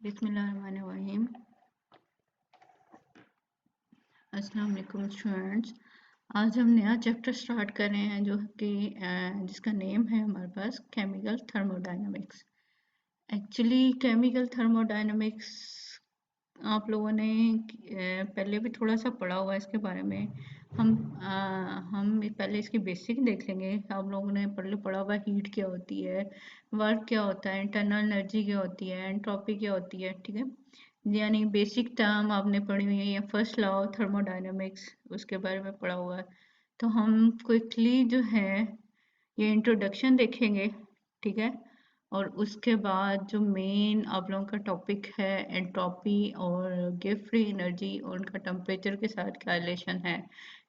बिस्मिल्लाहिर्रहमानिर्रहीम। अस्सलाम वालेकुम स्टूडेंट्स। आज हम नया चैप्टर स्टार्ट कर रहे हैं जो कि जिसका नेम है हमारे पास chemical thermodynamics. Actually chemical thermodynamics आप लोगों ने पहले भी थोड़ा सा पढ़ा हुआ है इसके बारे में। हम पहले इसकी बेसिक देख लेंगे। आप लोगों ने पहले पढ़ा हुआ हीट क्या होती है, वर्क क्या होता है, इंटरनल एनर्जी क्या होती है, एंट्रोपी क्या होती है, ठीक है। यानी बेसिक टर्म आपने पढ़ी हुई है, या फर्स्ट लॉ ऑफ थर्मोडायनामिक्स उसके बारे में पढ़ा हुआ है। तो हम क्विकली जो है ये इंट्रोडक्शन देखेंगे, ठीक है। और उसके बाद जो मेन आप लोगों का टॉपिक है एंट्रोपी और गिव फ्री एनर्जी और उनका टेम्परेचर के साथ क्या रिलेशन है,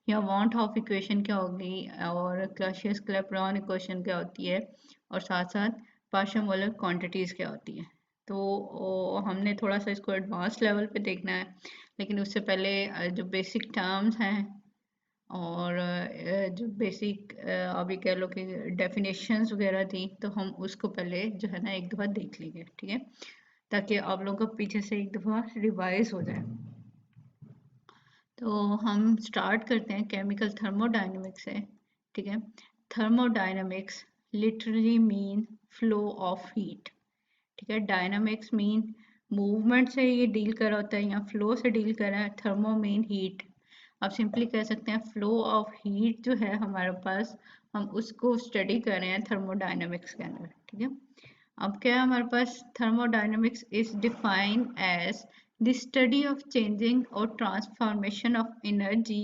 या वांट ऑफ इक्वेशन क्या होगी, और क्लासियस क्लैपेरॉन इक्वेशन क्या होती है, और साथ साथ पार्शियल मोलर क्वांटिटीज़ क्या होती है। तो हमने थोड़ा सा इसको एडवांस लेवल पे देखना है, लेकिन उससे पहले जो बेसिक टर्म्स हैं और जो बेसिक अभी कह लो कि डेफिनेशंस वगैरह थी, तो हम उसको पहले जो है ना एक दफ़ा देख लेंगे, ठीक है, ताकि आप लोगों को पीछे से एक दफ़ा रिवाइज हो जाए। तो हम स्टार्ट करते हैं केमिकल थर्मोडायनेमिक्स से, ठीक है। Thermodynamics literally mean flow of heat, ठीक है। डायनामिक्स मीन मूवमेंट से ये डील कर रहा होता है, या फ्लो से डील कर रहा है। Thermo mean heat. आप सिंपली कह सकते हैं फ्लो ऑफ हीट जो है हमारे पास, हम उसको स्टडी कर रहे हैं थर्मोडायनेमिक्स के अंदर, ठीक है। अब क्या है हमारे पास, thermodynamics is defined as the study of changing और transformation of energy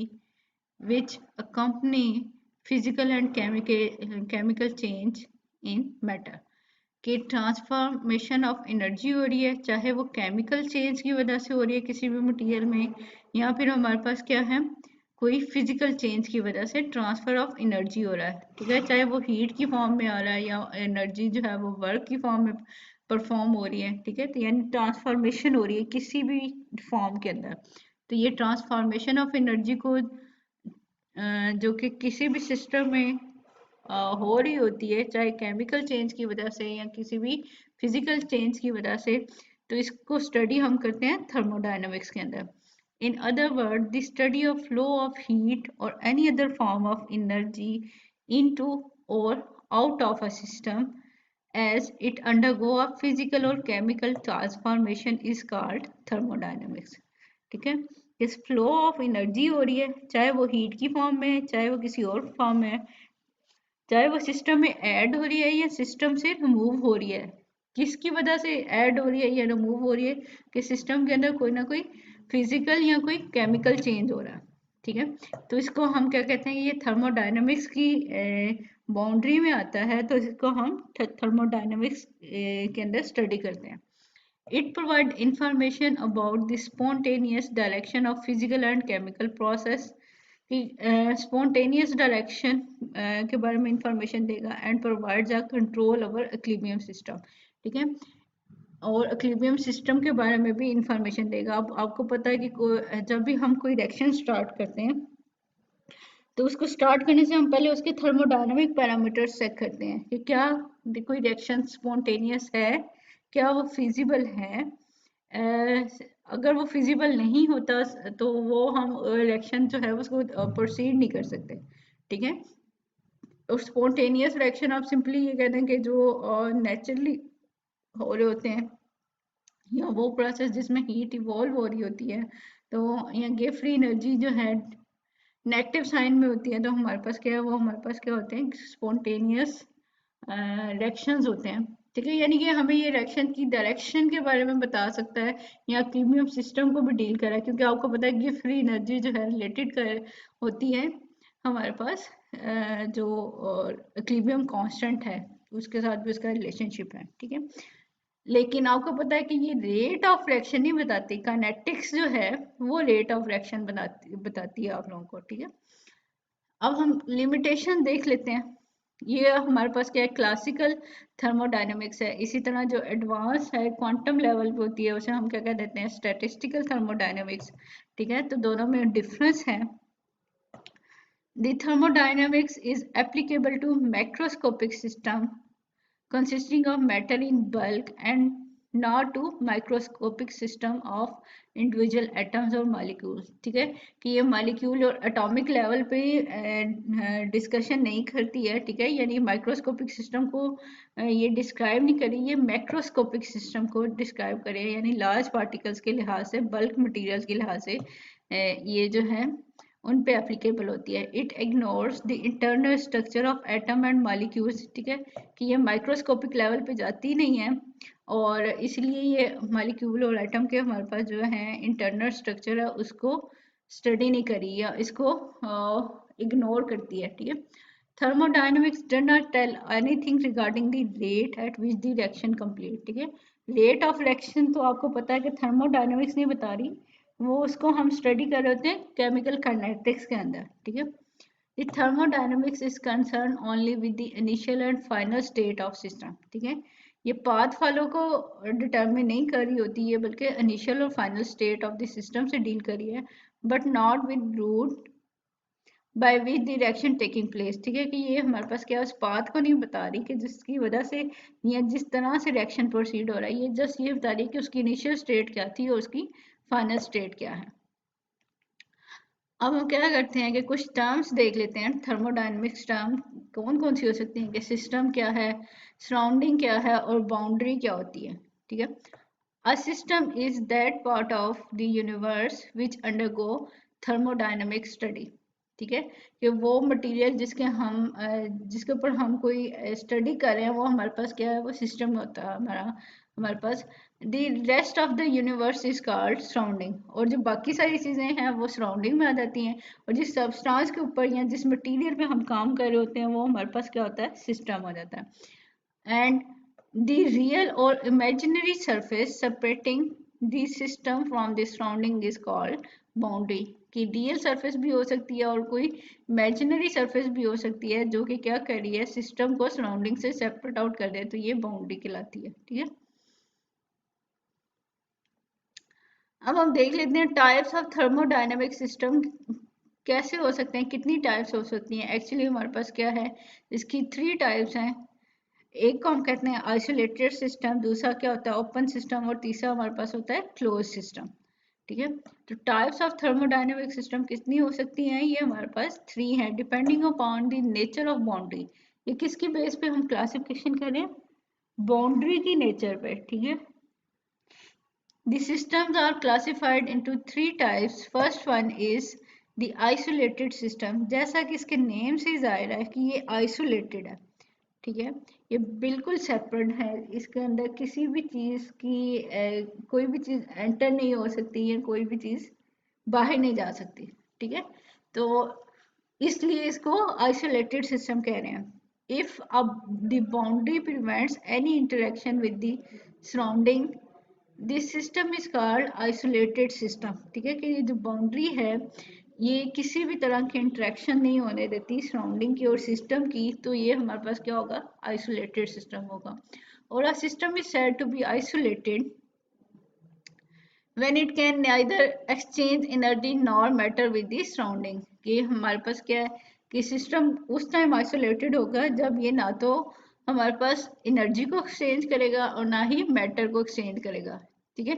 which accompany physical and chemical change in matter। कि ट्रांसफॉर्मेशन ऑफ एनर्जी हो रही है, चाहे वो केमिकल चेंज की वजह से हो रही है किसी भी मटेरियल में, या फिर हमारे पास क्या है कोई फिजिकल चेंज की वजह से ट्रांसफर ऑफ एनर्जी हो रहा है, ठीक है। चाहे वो हीट की फॉर्म में आ रहा है या एनर्जी जो है वो वर्क की फॉर्म में परफॉर्म हो रही है, ठीक है। तो यानी ट्रांसफॉर्मेशन हो रही है किसी भी फॉर्म के अंदर। तो ये ट्रांसफॉर्मेशन ऑफ एनर्जी को जो कि किसी भी सिस्टम में हो रही होती है, चाहे केमिकल चेंज की वजह से या किसी भी फिजिकल चेंज की वजह से, तो इसको स्टडी हम करते हैं थर्मोडायनामिक्स के अंदर। In other word the study of flow of heat और any other form of energy into और out of a system as it undergo a physical or chemical transformation is called thermodynamics, ठीक है। इस flow of energy हो रही है, चाहे वो हीट की फॉर्म में है, चाहे वो किसी और फॉर्म में है, चाहे वो सिस्टम में ऐड हो रही है या सिस्टम से रिमूव हो रही है। किसकी वजह से ऐड हो रही है या रिमूव हो रही है, कि सिस्टम के अंदर कोई ना कोई फिजिकल या कोई केमिकल चेंज हो रहा है, ठीक है। तो इसको हम क्या कहते हैं, ये थर्मोडायनेमिक्स की बाउंड्री में आता है, तो इसको हम थर्मोडायनेमिक्स के अंदर स्टडी करते हैं। It provides information about the spontaneous direction of physical and chemical process, कि स्पॉन्टेनियस डायरेक्शन के बारे में इंफॉर्मेशन देगा, and provides a control over equilibrium system, ठीक है। और इक्विलिब्रियम सिस्टम के बारे में भी इंफॉर्मेशन देगा। अब आपको पता है कि जब भी हम कोई रिएक्शन स्टार्ट करते हैं, तो उसको स्टार्ट करने से हम पहले उसके थर्मोडायनामिक पैरामीटर्स चेक करते हैं कि क्या कोई रिएक्शन स्पॉन्टेनियस है, क्या वो फिजिबल है। अगर वो फिजिबल नहीं होता तो वो हम रिएक्शन जो है उसको प्रोसीड नहीं कर सकते, ठीक है। और स्पॉन्टेनियस रिएक्शन आप सिंपली ये कहते हैं कि जो नेचुरली हो रहे होते हैं, या वो प्रोसेस जिसमें हीट इवॉल्व हो रही होती है, तो या गिव फ्री एनर्जी जो है नेगेटिव साइन में होती है, तो हमारे पास क्या है, वो हमारे पास क्या होते हैं, स्पॉन्टेनियस रिएक्शंस होते हैं, ठीक है। यानी कि हमें ये रिएक्शन की डायरेक्शन के बारे में बता सकता है, या इक्विलिब्रियम सिस्टम को भी डील करा है, क्योंकि आपको पता है कि फ्री एनर्जी जो है रिलेटेड कर होती है हमारे पास जो इक्विलिब्रियम कांस्टेंट है उसके साथ भी उसका रिलेशनशिप है, ठीक है। लेकिन आपको पता है कि ये रेट ऑफ रिएक्शन नहीं बताती, काइनेटिक्स जो है वो रेट ऑफ रिएक्शन बताती है आप लोगों को, ठीक है। अब हम लिमिटेशन देख लेते हैं। ये हमारे पास क्या है, क्लासिकल थर्मोडायनेमिक्स है। इसी तरह जो एडवांस है क्वांटम लेवल पे होती है उसे हम क्या कह देते हैं, स्टैटिस्टिकल थर्मोडायनेमिक्स, ठीक है। तो दोनों में डिफरेंस है। The thermodynamics is applicable to macroscopic system consisting of matter in bulk and not to microscopic system of individual atoms और मॉलिक्यूल्स। ठीक है, कि ये मॉलिक्यूल और एटॉमिक लेवल पे डिस्कशन नहीं करती है। ठीक है, यानी माइक्रोस्कोपिक सिस्टम को ये डिस्क्राइब नहीं करी, ये मैक्रोस्कोपिक सिस्टम को डिस्क्राइब करे, यानी लार्ज पार्टिकल्स के लिहाज से, बल्क मटेरियल्स के लिहाज से ये जो है उन पे एप्लीकेबल होती है। It ignores the internal structure of atom and molecules. ठीक है, कि ये माइक्रोस्कोपिक लेवल पे जाती नहीं है और इसलिए ये मॉलिक्यूल और एटम के हमारे पास जो है इंटरनल स्ट्रक्चर है उसको स्टडी नहीं करी या इसको इग्नोर करती है। ठीक है, thermodynamics does not tell anything regarding the rate at which the reaction complete। ठीक है, रेट ऑफ रिएक्शन तो आपको पता है कि थर्मोडायनेमिक्स नहीं बता रही, वो उसको हम स्टडी कर रहे होते हैं केमिकल काइनेटिक्स के अंदर। ठीक है, The thermodynamics is concerned only with the initial and final state of system। ठीक है, ये पाथ फॉलो को डिटरमिन नहीं कर रही होती है, बल्कि इनिशियल और final state of the system से डील करी है, but not with route by which the reaction taking place. ठीक है, कि ये हमारे पास क्या उस पाथ को नहीं बता रही कि जिसकी वजह से या जिस तरह से रिएक्शन प्रोसीड हो रहा है, ये जस्ट ये बता रही है कि उसकी इनिशियल स्टेट क्या थी और उसकी फाइनल स्टेट क्या है। अब हम क्या करते हैं कि कुछ टर्म्स देख लेते हैं, थर्मोडायनेमिक्स टर्म कौन कौन सी हो सकती हैं, कि सिस्टम क्या है, सराउंडिंग क्या है और बाउंड्री क्या होती है। ठीक है, अ system is that part of the universe which undergo thermodynamic study. ठीक है, कि वो मटेरियल जिसके ऊपर हम कोई स्टडी कर रहे हैं, वो हमारे पास क्या है, वो सिस्टम होता है हमारे पास। The rest of the universe is called surrounding, और जो बाकी सारी चीज़ें हैं वो सराउंडिंग में आ जाती हैं, और जिस सब्सटेंस के ऊपर या जिस मटेरियल पे हम काम कर रहे होते हैं वो हमारे पास क्या होता है, सिस्टम हो जाता है। एंड द रियल और imaginary surface separating the system from the surrounding is called boundary. कि रियल सरफेस भी हो सकती है और कोई इमेजिनरी सरफेस भी हो सकती है जो कि क्या कर रही है, सिस्टम को सराउंडिंग से सेपरेट आउट कर दे, तो ये बाउंड्री कहलाती है। ठीक है, अब हम देख लेते हैं टाइप्स ऑफ थर्मोडायनेमिक सिस्टम कैसे हो सकते हैं, कितनी टाइप्स हो सकती हैं। एक्चुअली हमारे पास क्या है, इसकी 3 टाइप्स हैं। एक को हम कहते हैं आइसोलेटेड सिस्टम, दूसरा क्या होता है ओपन सिस्टम, और तीसरा हमारे पास होता है क्लोज सिस्टम। ठीक है, तो टाइप्स ऑफ थर्मोडायनेमिक सिस्टम कितनी हो सकती हैं, ये हमारे पास 3 हैं, depending upon the nature of boundary. ये किसकी बेस पे हम क्लासिफिकेशन करें, बाउंड्री की नेचर पे। ठीक है, the systems are classified into 3 types. First one is the isolated system। जैसा कि इसके नेम से जाहिर है कि ये आइसोलेटेड है। ठीक है, ये बिल्कुल सेपरेट है, इसके अंदर किसी भी चीज़ की कोई भी चीज़ एंटर नहीं हो सकती है, कोई भी चीज़ बाहर नहीं जा सकती। ठीक है, तो इसलिए इसको आइसोलेटेड सिस्टम कह रहे हैं। इफ अब the boundary prevents any interaction with the surrounding, this system is called isolated system. ठीक है, कि ये जो बाउंड्री है ये किसी भी तरह की इंटरेक्शन नहीं होने देती सराउंडिंग की और सिस्टम की, तो ये हमारे पास क्या होगा, आइसोलेटेड सिस्टम होगा। और a system is said to be isolated when it can neither exchange energy nor matter with the surrounding। कि हमारे पास क्या है कि सिस्टम उस टाइम आइसोलेटेड होगा जब ये ना तो हमारे पास एनर्जी को एक्सचेंज करेगा और ना ही मैटर को एक्सचेंज करेगा। ठीक है,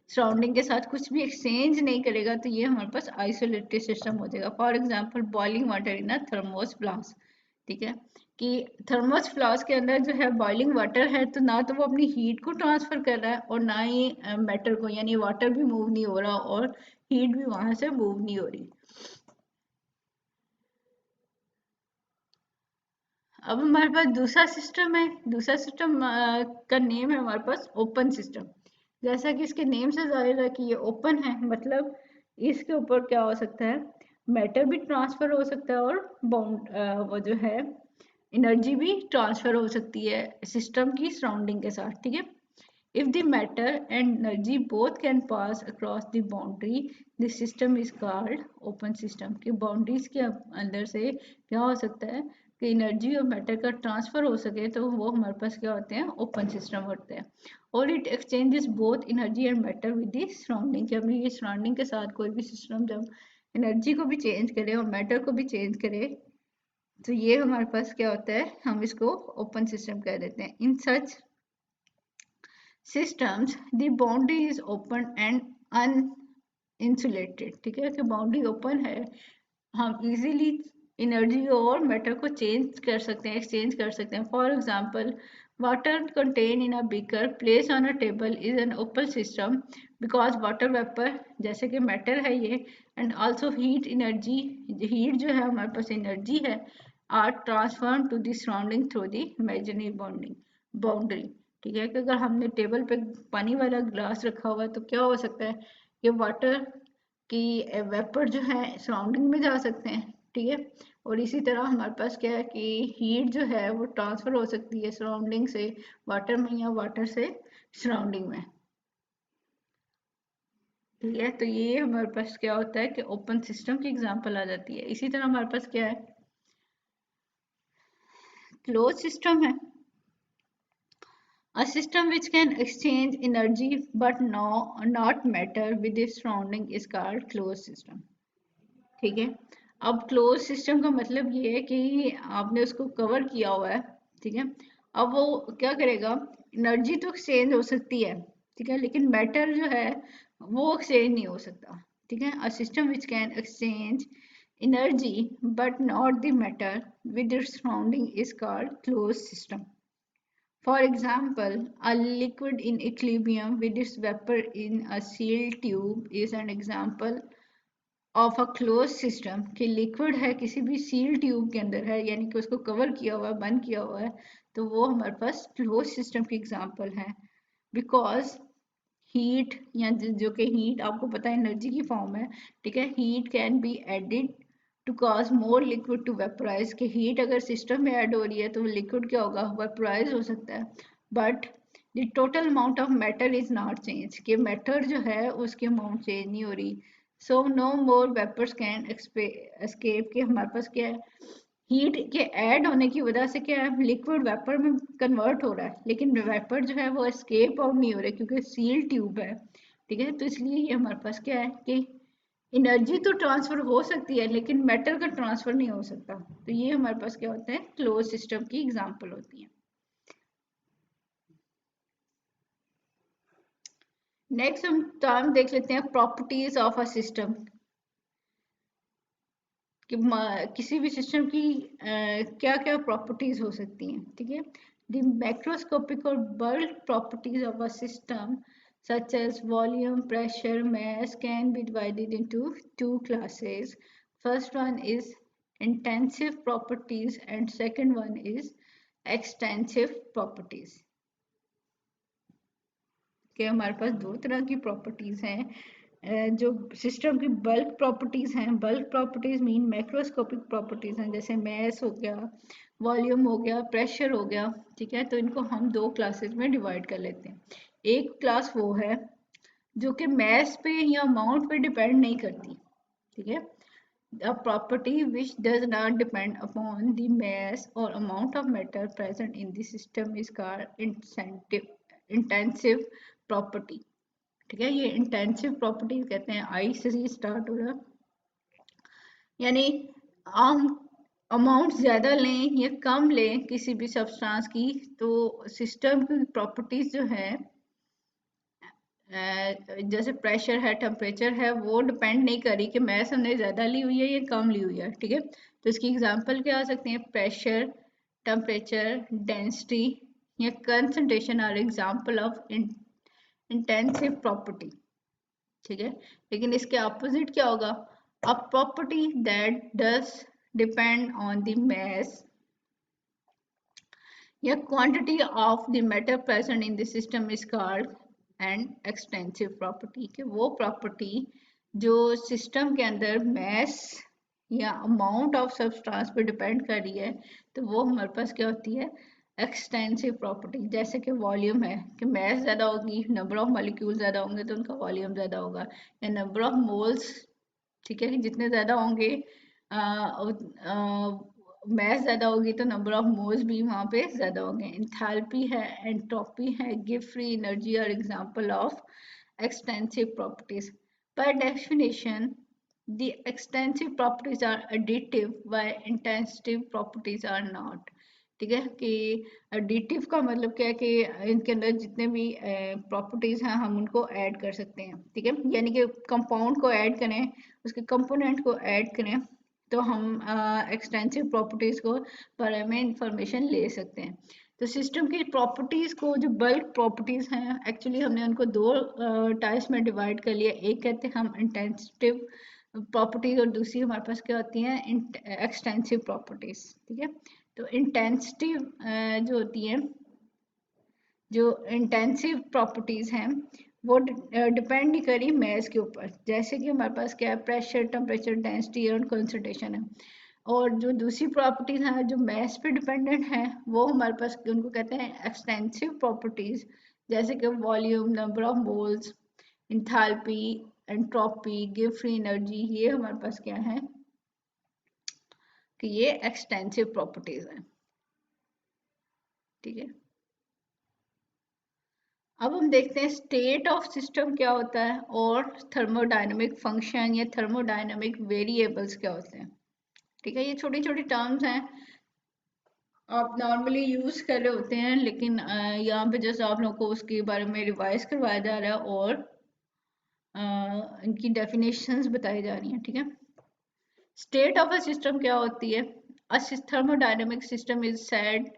सराउंडिंग के साथ कुछ भी एक्सचेंज नहीं करेगा, तो ये हमारे पास आइसोलेटेड सिस्टम हो जाएगा। For example boiling water in a thermos flask. ठीक है, कि थर्मोस फ्लास्क के अंदर जो है बॉइलिंग वाटर है, तो ना तो वो अपनी हीट को ट्रांसफर कर रहा है और ना ही मैटर को, यानी वाटर भी मूव नहीं हो रहा और हीट भी वहां से मूव नहीं हो रही। अब हमारे पास दूसरा सिस्टम है, दूसरा सिस्टम का नेम है हमारे पास ओपन सिस्टम। जैसा कि इसके नेम से जाहिर है कि ये ओपन है, मतलब इसके ऊपर क्या हो सकता है, मैटर भी ट्रांसफर हो सकता है और बाउंड वो जो है एनर्जी भी ट्रांसफर हो सकती है सिस्टम की सराउंडिंग के साथ। ठीक है, if the matter and energy both can pass across the boundary, the system is called open system। कि बाउंड्रीज के अंदर से क्या हो सकता है कि एनर्जी और मैटर का ट्रांसफर हो सके, तो वो हमारे पास क्या होते हैं, ओपन सिस्टम होते हैं। और it exchanges both energy and matter with the surrounding. कि अपनी ये सराउंडिंग के साथ कोई भी सिस्टम जब एनर्जी को भी चेंज करे और मैटर को भी चेंज करे, तो ये हमारे पास क्या होता है, हम इसको ओपन सिस्टम कह देते हैं। इन सच systems, the boundary is open and uninsulated. ठीक है कि बाउंड्री ओपन है, हम इजीली एनर्जी और मैटर को चेंज कर सकते हैं, एक्सचेंज कर सकते हैं. For example, water contain in a beaker place on a table is an open system because water vapour जैसे कि मैटर है ये, and also heat energy, heat जो है हमारे पास एनर्जी है, are transform to the surrounding through the imaginary boundary. ठीक है कि अगर हमने टेबल पे पानी वाला ग्लास रखा हुआ है तो क्या हो सकता है कि वाटर कि वेपर जो है सराउंडिंग में जा सकते हैं. ठीक है, और इसी तरह हमारे पास क्या है कि हीट जो है वो ट्रांसफर हो सकती है सराउंडिंग से वाटर में या वाटर से सराउंडिंग में. ठीक है, तो ये हमारे पास क्या होता है कि ओपन सिस्टम की एग्जांपल आ जाती है. इसी तरह हमारे पास क्या है, क्लोज सिस्टम है. A system which can exchange energy but no, not matter with its surrounding is called closed system. ठीक है, अब क्लोज सिस्टम का मतलब ये है कि आपने उसको कवर किया हुआ है. ठीक है, अब वो क्या करेगा, एनर्जी तो एक्सचेंज हो सकती है. ठीक है, लेकिन मैटर जो है वो एक्सचेंज नहीं हो सकता. ठीक है, a system which can exchange energy but not the matter with its surrounding is called closed system. For example, a liquid in equilibrium with its vapor in a sealed tube is an example of a close system. कि liquid है किसी भी seal tube के अंदर है, यानी कि उसको कवर किया हुआ है, बंद किया हुआ है, तो वो हमारे पास क्लोज सिस्टम की एग्जांपल है. बिकॉज हीट या जो कि हीट आपको पता है एनर्जी की फॉर्म है. ठीक है, heat can be added to cause more liquid to vaporise. कि हीट अगर सिस्टम में ऐड हो रही है तो लिक्विड क्या होगा, वेपराइज हो सकता है. But the total amount of matter is not change. कि मैटर जो है उसकी अमाउंट चेंज नहीं हो रही. So no more vapours can escape. कि हमारे पास क्या है, हीट के ऐड होने की वजह से क्या है, लिक्विड वेपर में कन्वर्ट हो रहा है, लेकिन वेपर जो है वो एस्केप आउट नहीं हो रहा है क्योंकि सील ट्यूब है. ठीक है, तो इसलिए ये हमारे पास क्या है कि एनर्जी तो ट्रांसफर हो सकती है लेकिन मेटल का ट्रांसफर नहीं हो सकता. तो ये हमारे पास क्या होता है, क्लोज सिस्टम की एग्जांपल होती है. नेक्स्ट हम टर्म देख लेते हैं, प्रॉपर्टीज ऑफ अ सिस्टम. कि किसी भी सिस्टम की क्या क्या प्रॉपर्टीज हो सकती हैं. ठीक है, द मैक्रोस्कोपिक और bulk properties of a system such as volume, pressure, mass can be divided into two classes. First one is intensive properties and second one is extensive properties. कि हमारे पास दो तरह की प्रॉपर्टीज हैं. जो सिस्टम की bulk properties हैं, bulk properties mean macroscopic properties हैं, जैसे मैस हो गया, वॉल्यूम हो गया, प्रेशर हो गया. ठीक है, तो इनको हम दो क्लासेस में डिवाइड कर लेते हैं. एक क्लास वो है जो कि मैस पे या अमाउंट पे डिपेंड नहीं करती. ठीक है, a property which does not depend upon the mass or amount of matter present in the system is called intensive property. ठीक है, ये इंटेंसिव प्रॉपर्टी कहते हैं. आई से ही स्टार्ट हो रहा, यानी हम अमाउंट ज़्यादा लें या कम लें किसी भी सब्सटेंस की, तो सिस्टम की प्रॉपर्टीज जो है जैसे प्रेशर है, टेम्परेचर है, वो डिपेंड नहीं करी कि मैस हमने ज़्यादा ली हुई है या कम ली हुई है. ठीक है, तो इसकी एग्जांपल क्या आ सकते हैं, प्रेशर, टेम्परेचर, डेंसिटी या concentration are example of intensive property. ठीक है, लेकिन इसके अपोजिट क्या होगा, a property that does depend on the mass या quantity of the matter present in the system is called and extensive property. कि वो प्रॉपर्टी जो सिस्टम के अंदर मैस या अमाउंट ऑफ सब्सटेंस पे डिपेंड कर रही है, तो वो हमारे पास क्या होती है, एक्सटेंसिव प्रॉपर्टी. जैसे कि वॉल्यूम है, कि मैस ज़्यादा होगी, नंबर ऑफ मॉलिक्यूल ज़्यादा होंगे तो उनका वॉल्यूम ज़्यादा होगा, या नंबर ऑफ मोल्स. ठीक है, कि जितने ज़्यादा होंगे मैस ज़्यादा होगी तो नंबर ऑफ मोल्स भी वहाँ पे ज़्यादा होंगे. इंथैल्पी है, एंट्रोपी है, give free energy are example of extensive properties. By definition, the extensive properties are additive while intensive properties are not. ठीक है, कि एडिटिव का मतलब क्या है कि इनके अंदर जितने भी प्रॉपर्टीज हैं हम उनको ऐड कर सकते हैं। ठीक है, यानी कि कंपाउंड को ऐड करें, उसके कंपोनेंट को ऐड करें, तो हम एक्सटेंसिव प्रॉपर्टीज को बारे में इंफॉर्मेशन ले सकते हैं। तो सिस्टम की प्रॉपर्टीज को, जो बल्क प्रॉपर्टीज हैं, एक्चुअली हमने उनको दो टाइप्स में डिवाइड कर लिया। एक कहते हैं हम इंटेंसिव प्रॉपर्टीज और दूसरी हमारे पास क्या होती है, एक्सटेंसिव प्रॉपर्टीज। ठीक है, तो इंटेंसिव जो होती है, जो इंटेंसिव प्रॉपर्टीज हैं वो डिपेंड नहीं करी मैस के ऊपर। जैसे कि हमारे पास क्या है, प्रेशर, टेम्परेचर, डेंसिटी और कंसंट्रेशन है। और जो दूसरी प्रॉपर्टीज हैं जो मैस पे डिपेंडेंट हैं, वो हमारे पास उनको कहते हैं एक्सटेंसिव प्रॉपर्टीज। जैसे कि volume, number of moles, enthalpy, entropy, give free energy, ये हमारे पास क्या है कि ये एक्सटेंसिव प्रॉपर्टीज हैं। ठीक है, अब हम देखते हैं स्टेट ऑफ सिस्टम क्या होता है और थर्मोडायनेमिक फंक्शन या थर्मोडायनेमिक वेरिएबल्स क्या होते हैं। ठीक है, ये छोटी छोटी टर्म्स हैं, आप नॉर्मली यूज कर रहे होते हैं, लेकिन यहाँ पे जैसे आप लोगों को उसके बारे में रिवाइज करवाया जा रहा है और इनकी डेफिनेशंस बताई जा रही हैं। ठीक है, स्टेट ऑफ अ सिस्टम क्या होती है, a thermodynamic system is said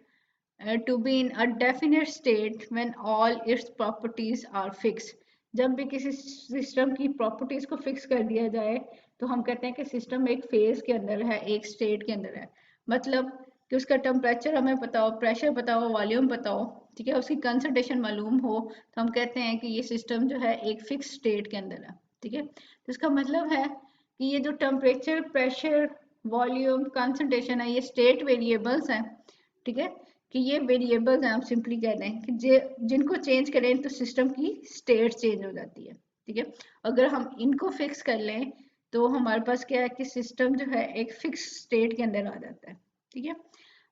to be in a definite state when all its properties are fixed। जब भी किसी सिस्टम की प्रॉपर्टीज को फिक्स कर दिया जाए तो हम कहते हैं कि सिस्टम एक फेज के अंदर है, एक स्टेट के अंदर है। मतलब कि उसका टेम्परेचर हमें पता हो, प्रेशर पता हो, वॉल्यूम पता हो, ठीक है, उसकी कंसंट्रेशन मालूम हो, तो हम कहते हैं कि ये सिस्टम जो है एक फिक्स स्टेट के अंदर है। ठीक है, तो इसका मतलब है कि ये जो टेम्परेचर, प्रेशर, वॉल्यूम, कंसंट्रेशन है, ये स्टेट वेरिएबल्स हैं। ठीक है, कि ये वेरिएबल्स हैं, आप सिंपली कह रहे हैं कि जिनको चेंज करें तो सिस्टम की स्टेट चेंज हो जाती है। ठीक है, अगर हम इनको फिक्स कर लें तो हमारे पास क्या है कि सिस्टम जो है एक फिक्स स्टेट के अंदर आ जाता है। ठीक है,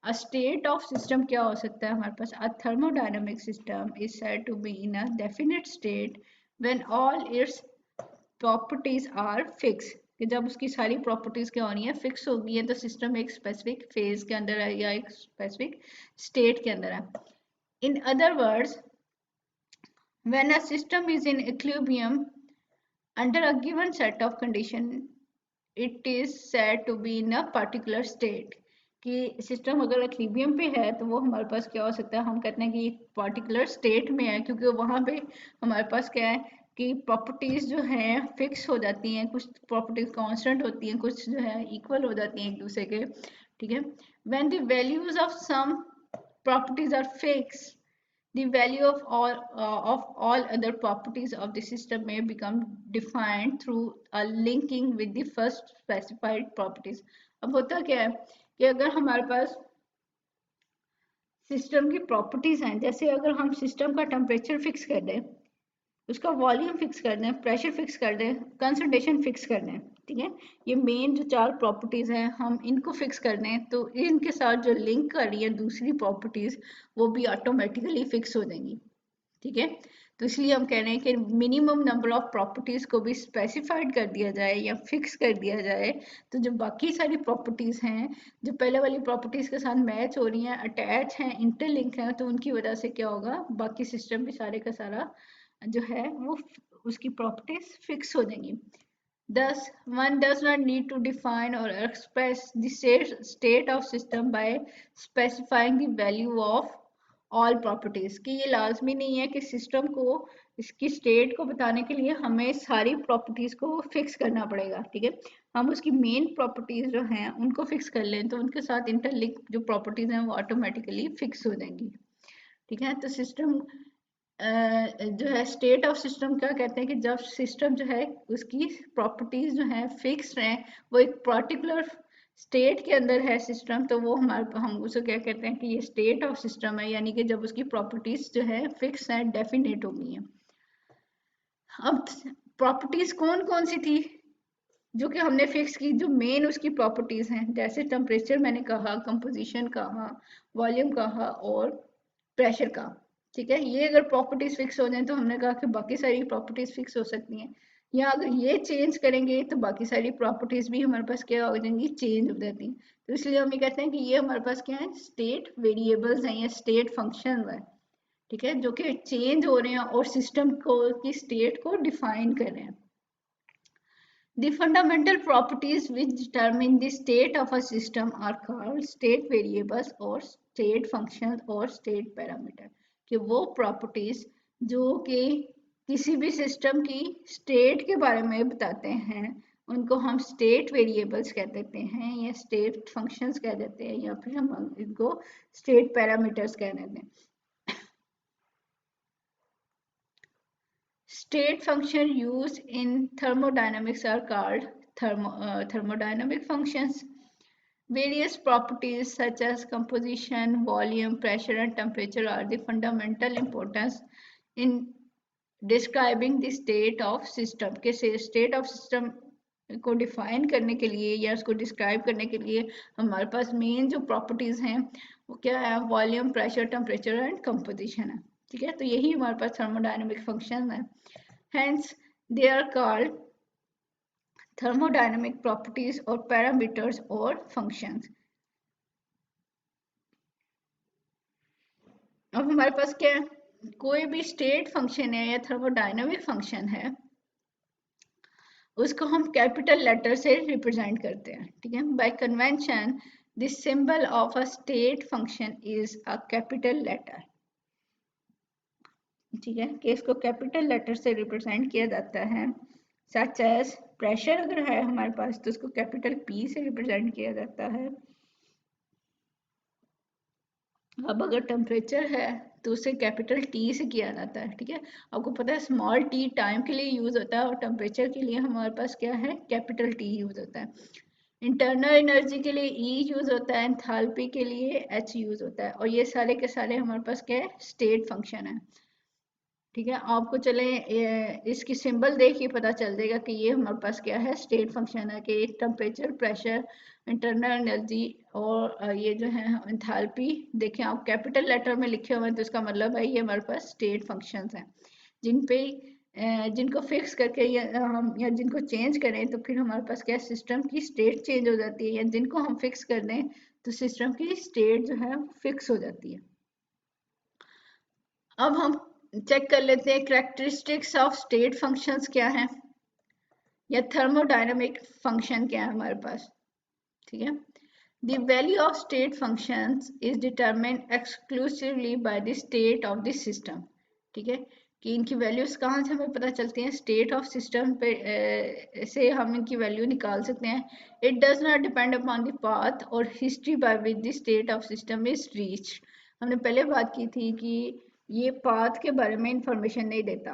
अ स्टेट ऑफ सिस्टम क्या हो सकता है हमारे पास, a thermodynamic system is said to be in a definite state when all its properties are fix. कि जब उसकी सारी प्रॉपर्टीज क्या होनी है, फिक्स हो गई है, तो सिस्टम एक स्पेसिफिक फेज के अंदर है या एक स्पेसिफिक स्टेट के अंदर है। In other words, when a system is in equilibrium under a given set of condition, it is said to be in a particular state. कि सिस्टम अगर इक्विलिब्रियम पे है तो वो हमारे पास क्या हो सकता है, हम कहते हैं कि पर्टिकुलर स्टेट में है, क्योंकि वहां पे हमारे पास क्या है कि प्रॉपर्टीज जो हैं फिक्स हो जाती हैं, कुछ प्रॉपर्टीज कांस्टेंट होती हैं, कुछ जो है इक्वल हो जाती हैं एक दूसरे के। ठीक है, when the values of some properties are fixed, the value of all other properties of the system may become defined through a linking with the first specified properties। अब होता क्या है कि अगर हमारे पास सिस्टम की प्रॉपर्टीज हैं, जैसे अगर हम सिस्टम का टेम्परेचर फिक्स कर दें, उसका वॉल्यूम फिक्स कर दें, प्रेशर फिक्स कर दें, कंसंट्रेशन फिक्स कर दें, ठीक है, ये मेन जो चार प्रॉपर्टीज हैं हम इनको फिक्स कर दें, तो इनके साथ जो लिंक कर रही है दूसरी प्रॉपर्टीज वो भी ऑटोमेटिकली फिक्स हो जाएंगी। ठीक है, तो इसलिए हम कह रहे हैं कि मिनिमम नंबर ऑफ प्रॉपर्टीज को भी स्पेसिफाइड कर दिया जाए या फिक्स कर दिया जाए, तो जो बाकी सारी प्रॉपर्टीज हैं जो पहले वाली प्रॉपर्टीज के साथ मैच हो रही हैं, अटैच हैं, इंटरलिंक हैं, तो उनकी वजह से क्या होगा, बाकी सिस्टम भी सारे का सारा जो है वो उसकी प्रॉपर्टीज फिक्स हो जाएंगी। Thus, one does not need to define or express the state of system by specifying the value of all properties। कि ये लाजमी नहीं है कि सिस्टम को इसकी स्टेट को बताने के लिए हमें सारी प्रॉपर्टीज को फिक्स करना पड़ेगा। ठीक है, हम उसकी मेन प्रॉपर्टीज जो हैं उनको फिक्स कर लें तो उनके साथ इंटरलिंक जो प्रॉपर्टीज हैं वो ऑटोमेटिकली फिक्स हो जाएंगी। ठीक है, तो सिस्टम जो है स्टेट ऑफ सिस्टम क्या कहते हैं कि जब सिस्टम जो है उसकी प्रॉपर्टीज जो है फिक्स हैं, वो एक पर्टिकुलर स्टेट के अंदर है सिस्टम, तो वो हम उसे क्या कहते हैं कि ये स्टेट ऑफ सिस्टम है, यानी कि जब उसकी प्रॉपर्टीज जो है फिक्स हैं, डेफिनेट हो गई हैं। अब प्रॉपर्टीज कौन कौन सी थी जो कि हमने फिक्स की, जो मेन उसकी प्रॉपर्टीज हैं, जैसे टेम्परेचर मैंने कहा, कंपोजिशन कहा, वॉल्यूम कहा और प्रेशर का। ठीक है, ये अगर प्रॉपर्टीज फिक्स हो जाए तो हमने कहा कि बाकी सारी प्रॉपर्टीज फिक्स हो सकती हैं। या अगर ये चेंज करेंगे तो बाकी सारी प्रॉपर्टीज भी हमारे पास क्या हो जाएंगी, चेंज हो जाती हैं। तो इसलिए हम ये कहते हैं कि ये हमारे पास क्या है, स्टेट वेरिएबल्स हैं या स्टेट फंक्शन है, ठीक है, जो कि चेंज हो रहे हैं और सिस्टम को की स्टेट को डिफाइन कर रहे हैं। The fundamental properties which determine the state of a system are called state variables or state functions or state parameter। कि वो properties जो कि किसी भी सिस्टम की स्टेट के बारे में बताते हैं उनको हम स्टेट वेरिएबल्स कह देते हैं या स्टेट फंक्शंस कह देते हैं या फिर हम इनको स्टेट पैरामीटर्स कह देते हैं। State function used in thermodynamics are called thermodynamic functions. Various properties such as composition, volume, pressure, and temperature are the fundamental importance in describing the state of system। के state of system को define करने के लिए या उसको describe करने के लिए हमारे पास मेन जो प्रॉपर्टीज हैं वो क्या है, volume, pressure, temperature and composition है, ठीक है। तो यही हमारे पास थर्मोडायनेमिक फंक्शन है। Hence, they are called thermodynamic properties or parameters or functions। अब हमारे पास क्या है, कोई भी स्टेट फंक्शन है या थर्मोडायनेमिक फंक्शन है उसको हम कैपिटल लेटर से रिप्रेजेंट करते हैं, ठीक है। By convention the symbol of a state function is a capital letter, ठीक है, कि इसको कैपिटल लेटर से रिप्रेजेंट किया जाता है। सच एज प्रेशर अगर है हमारे पास तो उसको कैपिटल पी से रिप्रेजेंट किया जाता है। अब अगर टेम्परेचर है तो उसे कैपिटल टी से किया जाता है, ठीक है। आपको पता है स्मॉल टी टाइम के लिए यूज होता है और टेम्परेचर के लिए हमारे पास क्या है, कैपिटल टी यूज होता है। इंटरनल एनर्जी के लिए ई यूज होता है, एंथैल्पी के लिए एच यूज होता है, और ये सारे के सारे हमारे पास क्या है, स्टेट फंक्शन है, ठीक है। आपको चले इसकी सिंबल देख के पता चल जाएगा कि ये हमारे पास क्या है, स्टेट फंक्शन है। कि टेम्परेचर, प्रेशर, इंटरनल एनर्जी और ये जो है एंथैल्पी, देखें आप कैपिटल लेटर में लिखे हुए हैं तो इसका मतलब है ये हमारे पास स्टेट फंक्शंस हैं जिन पे जिनको फिक्स करके हम या जिनको चेंज करें तो फिर हमारे पास क्या, सिस्टम की स्टेट चेंज हो जाती है, या जिनको हम फिक्स कर दें तो सिस्टम की स्टेट जो है फिक्स हो जाती है। अब हम चेक कर लेते हैं कैरेक्टरिस्टिक्स ऑफ स्टेट फंक्शंस क्या है या थर्मोडायनामिक फंक्शन क्या है हमारे पास, ठीक है। The value of state functions is determined exclusively by the state of the system, ठीक है। कि इनकी वैल्यूज कहाँ से हमें पता चलती हैं, स्टेट ऑफ सिस्टम पे से हम इनकी वैल्यू निकाल सकते हैं। It does not depend upon the path और history by which the state of system is reached. हमने पहले बात की थी कि ये पाथ के बारे में इंफॉर्मेशन नहीं देता,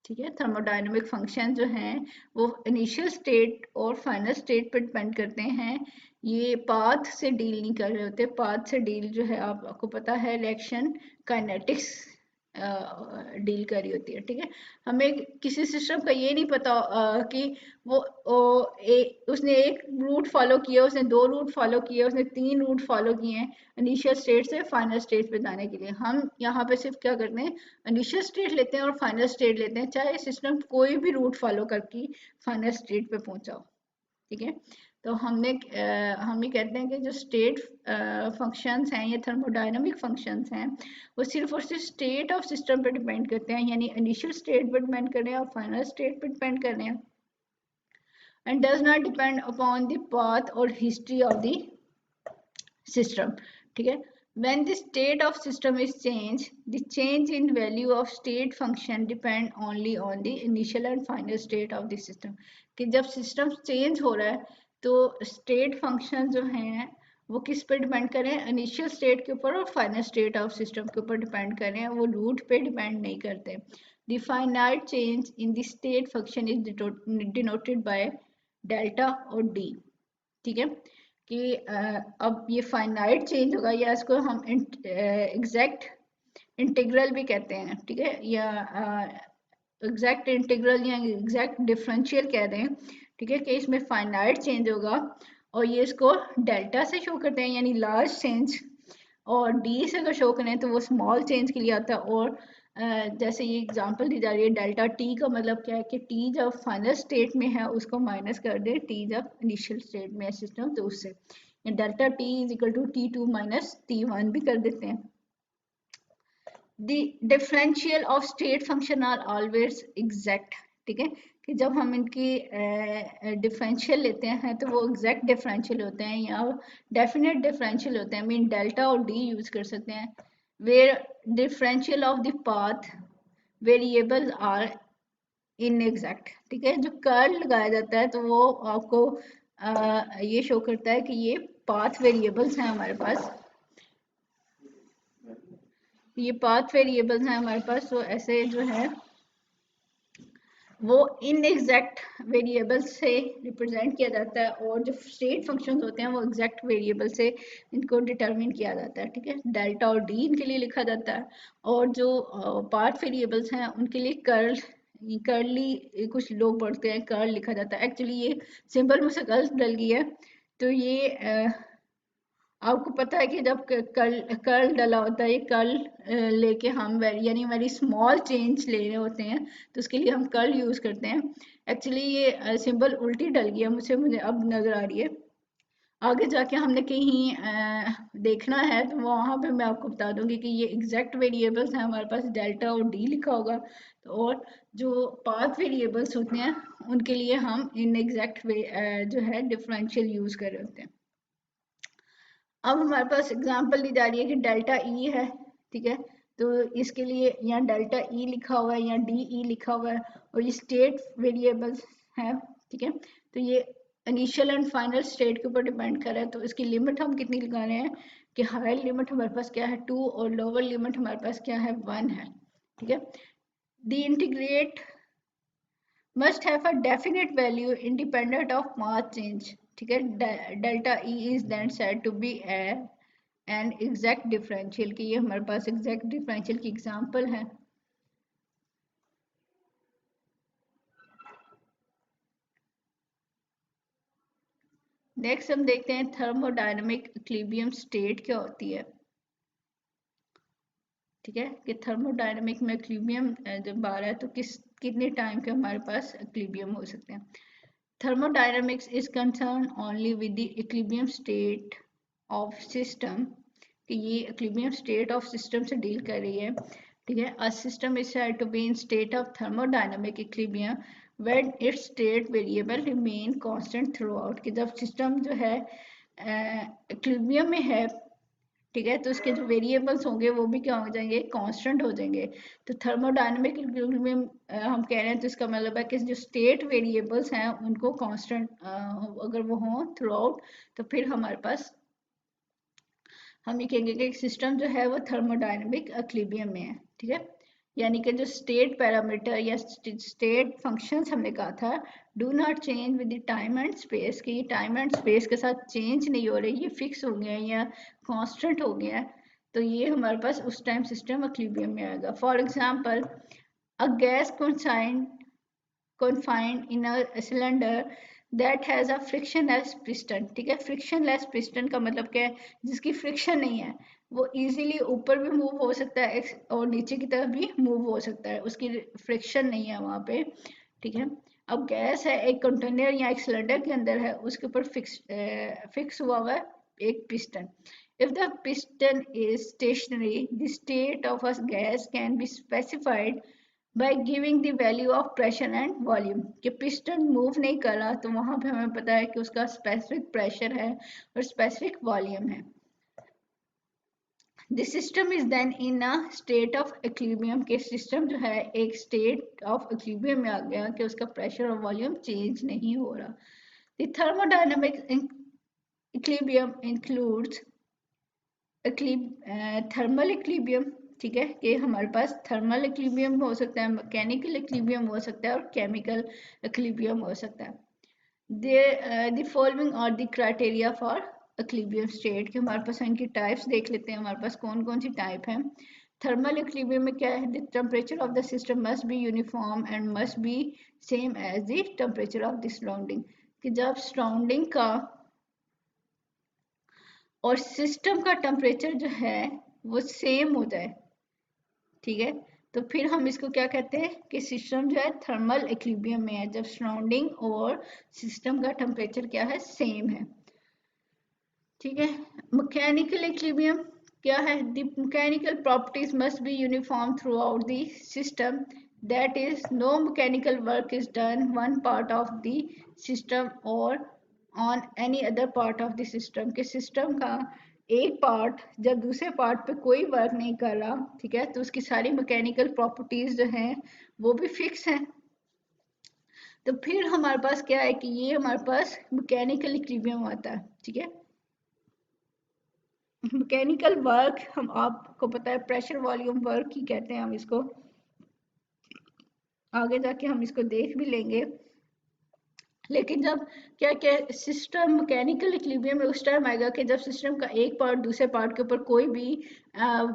ठीक है। थर्मोडायनेमिक फंक्शन जो हैं वो इनिशियल स्टेट और फाइनल स्टेट पर डिपेंड करते हैं, ये पाथ से डील नहीं कर रहे होते। पाथ से डील जो है आपको पता है रिएक्शन काइनेटिक्स डील कर रही होती है, ठीक है। हमें किसी सिस्टम का ये नहीं पता कि वो उसने एक रूट फॉलो किया, उसने 2 रूट फॉलो किए, उसने 3 रूट फॉलो किए हैं इनिशियल स्टेट से फाइनल स्टेट पे जाने के लिए। हम यहाँ पे सिर्फ क्या करते हैं, इनिशियल स्टेट लेते हैं और फाइनल स्टेट लेते हैं, चाहे सिस्टम कोई भी रूट फॉलो करके फाइनल स्टेट पे पहुंचाओ, ठीक है। तो हम ये कहते हैं कि जो स्टेट फंक्शंस हैं या थर्मोडायनामिक फंक्शंस हैं वो सिर्फ और सिर्फ स्टेट ऑफ सिस्टम पे डिपेंड करते हैं, यानी इनिशियल स्टेट पे डिपेंड कर रहे हैं और फाइनल स्टेट पे डिपेंड कर रहे हैं, and does not depend upon the path और हिस्ट्री ऑफ द सिस्टम, ठीक है। When the state of system is changed, the change in value of state function depend only on the initial and final state of the system। कि जब system change हो रहा है तो state function जो हैं वो किस पे डिपेंड कर रहे हैं, इनिशियल स्टेट के ऊपर और फाइनल स्टेट ऑफ सिस्टम के ऊपर डिपेंड कर रहे हैं, वो रूट पे डिपेंड नहीं करते। The finite change in the state function is denoted by delta और डी, ठीक है। कि अब ये फाइनाइट चेंज होगा या इसको हम एग्जैक्ट इंटीग्रल भी कहते हैं, ठीक है, या एग्जैक्ट इंटीग्रल या एग्जैक्ट डिफरेंशियल कह दें, ठीक है। कि इसमें फाइनाइट चेंज होगा और ये इसको डेल्टा से शो करते हैं यानी लार्ज चेंज, और डी से अगर शो करें तो वो स्मॉल चेंज के लिए आता है, और जैसे ये एग्जांपल दी जा रही है, डेल्टा टी का मतलब क्या है कि टी जब फाइनल स्टेट में है उसको माइनस कर दे टी जब इनिशियल स्टेट में है सिस्टम, तो उससे delta T is equal to T2 minus T1 भी कर देते हैं। The differential of state function are always exact, ठीक है, कि जब हम इनकी डिफरेंशियल लेते हैं तो वो एग्जैक्ट डिफरेंशियल होते हैं या डेफिनेट डिफरेंशियल होते हैं। मीन डेल्टा और डी यूज कर सकते हैं। Where differential of the path variables are inexact, ठीक है, जो कर्ल लगाया जाता है तो वो आपको ये शो करता है कि ये पाथ वेरिएबल्स हैं हमारे पास, ये पाथ वेरिएबल्स हैं हमारे पास, तो ऐसे जो है वो इनएग्जैक्ट वेरिएबल से रिप्रेजेंट किया जाता है, और जो स्टेट फंक्शंस होते हैं वो एग्जैक्ट वेरिएबल से इनको डिटरमिन किया जाता है, ठीक है। डेल्टा और डी इनके लिए लिखा जाता है, और जो पाथ वेरिएबल्स हैं उनके लिए कर्ली कुछ लोग पढ़ते हैं कर्ल लिखा जाता है। एक्चुअली ये सिंबल मुझसे गलत डल गई है, तो ये आपको पता है कि जब कर्ल डला होता है, ये कर्ल लेके हम यानी वेरी स्मॉल चेंज ले रहे होते हैं तो उसके लिए हम कर्ल यूज करते हैं। एक्चुअली ये सिंबल उल्टी डल गया मुझे अब नजर आ रही है। आगे जाके हमने कहीं देखना है तो वहां पे मैं आपको बता दूंगी कि ये एग्जैक्ट वेरिएबल्स हैं हमारे पास, डेल्टा और डी लिखा होगा, तो और जो पाथ वेरिएबल्स होते हैं उनके लिए हम इन एग्जैक्ट जो है डिफरेंशियल यूज कर रहे होते हैं। अब हमारे पास एग्जांपल दी जा रही है कि डेल्टा ई है, ठीक है, तो इसके लिए यहाँ डेल्टा ई लिखा हुआ है, यहाँ डी ई लिखा हुआ है, और ये स्टेट वेरिएबल्स है, ठीक है। तो ये इनिशियल एंड फाइनल स्टेट के ऊपर डिपेंड कर रहा है, तो इसकी लिमिट हम कितनी लगा रहे हैं कि हायर लिमिट हमारे पास क्या है 2 और लोअर लिमिट हमारे पास क्या है 1 है, ठीक है। The integrate must have a definite value independent of mass change, ठीक है। Delta E is then said to be an exact differential, कि ये हमारे पास exact differential की एग्जांपल है। नेक्स्ट हम देखते हैं थर्मोडायनामिक इक्विलिब्रियम स्टेट क्या होती है, ठीक है, कि थर्मोडायनामिक में इक्विलिब्रियम जब आ रहा है तो कितने टाइम के हमारे पास इक्विलिब्रियम हो सकते हैं। Thermodynamics is concerned only with the equilibrium state of system, कि ये equilibrium state of system से deal कर रही है, ठीक है। A system is said to be in state of thermodynamic equilibrium when its state variable remain constant throughout, कि जब system जो है equilibrium में है, ठीक है, तो उसके जो वेरिएबल्स होंगे वो भी क्या हो जाएंगे कांस्टेंट हो जाएंगे। तो थर्मोडायनामिक इक्विलिब्रियम हम कह रहे हैं तो इसका मतलब है कि जो स्टेट वेरिएबल्स हैं उनको कांस्टेंट अगर वो हों थ्रू आउट, तो फिर हमारे पास हम ये कहेंगे कि सिस्टम जो है वो थर्मोडायनामिक इक्विलिब्रियम में है, ठीक है। यानी कि जो स्टेट पैरामीटर या स्टेट फंक्शंस हमने कहा था do not change with the time and space, कि ये टाइम एंड स्पेस के साथ चेंज नहीं हो रहे, ये फिक्स हो गया है या कांस्टेंट हो गया है, तो ये हमारे पास उस टाइम सिस्टम इक्विलिब्रियम में आएगा। For example a gas confined in a cylinder that has a frictionless piston, ठीक है। frictionless piston का मतलब क्या है, जिसकी फ्रिक्शन नहीं है, वो इजीली ऊपर भी मूव हो सकता है और नीचे की तरफ भी मूव हो सकता है, उसकी फ्रिक्शन नहीं है वहां पे, ठीक है। अब गैस है एक कंटेनर या एक सिलेंडर के अंदर है, उसके ऊपर फिक्स हुआ हुआ है एक piston. If the piston is stationary, the state of a gas can be specified by giving the value of pressure and volume, कि पिस्टन मूव नहीं कर रहा तो वहां पे हमें पता है कि उसका स्पेसिफिक प्रेशर है और स्पेसिफिक वॉल्यूम है। The system is then in a state of equilibrium, के सिस्टम जो है एक स्टेट ऑफ इक्विलिब्रियम में आ गया कि उसका प्रेशर और वॉल्यूम चेंज नहीं हो रहा। The thermodynamic equilibrium includes thermal equilibrium, ठीक है, कि हमारे पास थर्मल इक्विलिब्रियम हो सकता है, मैकेनिकल इक्विलिब्रियम हो सकता है और केमिकल इक्विलिब्रियम हो सकता है। The following are the criteria for equilibrium state, के हमारे पास इनकी टाइप्स देख लेते हैं, हमारे पास कौन कौन सी टाइप है। थर्मल इक्विलिब्रियम में क्या है, the temperature of the system must be uniform and must be same as the temperature of the surrounding, कि जब सराउंडिंग का और सिस्टम का टेम्परेचर जो है वो सेम हो जाए, ठीक है, तो फिर हम इसको क्या कहते हैं कि सिस्टम जो है थर्मल इक्विलिब्रियम में है, जब सराउंडिंग और सिस्टम का टेम्परेचर क्या है, सेम है। ठीक है। मैकेनिकल इक्विलिब्रियम क्या है? The mechanical properties must be uniform throughout the system, that is no mechanical work is done one part of the system और on any other part of the system, के system का एक part जब दूसरे part पे कोई work नहीं कर रहा, ठीक है, तो उसकी सारी मैकेनिकल प्रॉपर्टीज जो हैं वो भी फिक्स हैं। तो फिर हमारे पास क्या है कि ये हमारे पास मैकेनिकल इक्विलिब्रियम आता है। ठीक है। मैकेनिकल वर्क हम आपको पता है प्रेशर वॉल्यूम वर्क ही कहते हैं हम इसको, आगे जाके हम इसको देख भी लेंगे। लेकिन जब क्या क्या सिस्टम मैकेनिकल इक्विलिब्रियम में उस टाइम आएगा कि जब सिस्टम का एक पार्ट दूसरे पार्ट के ऊपर कोई भी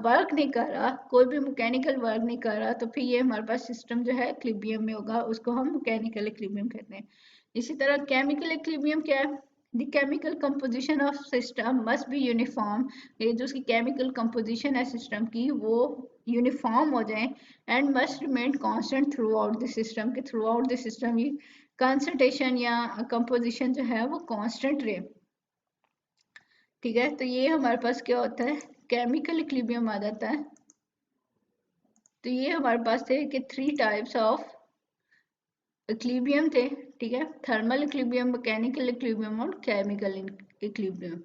वर्क नहीं कर रहा, कोई भी मैकेनिकल वर्क नहीं कर रहा, तो फिर ये हमारे पास सिस्टम जो है इक्विलिब्रियम में होगा, उसको हम मैकेनिकल इक्विलिब्रियम कहते हैं। इसी तरह केमिकल इक्विलिब्रियम क्या है? The chemical composition of system must be uniform, ये जो उसकी केमिकल कंपोजिशन है सिस्टम की वो यूनिफॉर्म हो जाए, and must remain constant through out the system, के थ्रू आउट द सिस्टम ये कंसंट्रेशन या कंपोजिशन जो है वो कांस्टेंट रहे। ठीक है। तो ये हमारे पास क्या होता है, केमिकल इक्विलिब्रियम आ जाता है। तो ये हमारे पास थे कि 3 टाइप्स ऑफ इक्विलिब्रियम थे। ठीक है। थर्मल इक्विलिब्रियम, मैकेनिकल इक्विलिब्रियम और केमिकल इक्विलिब्रियम।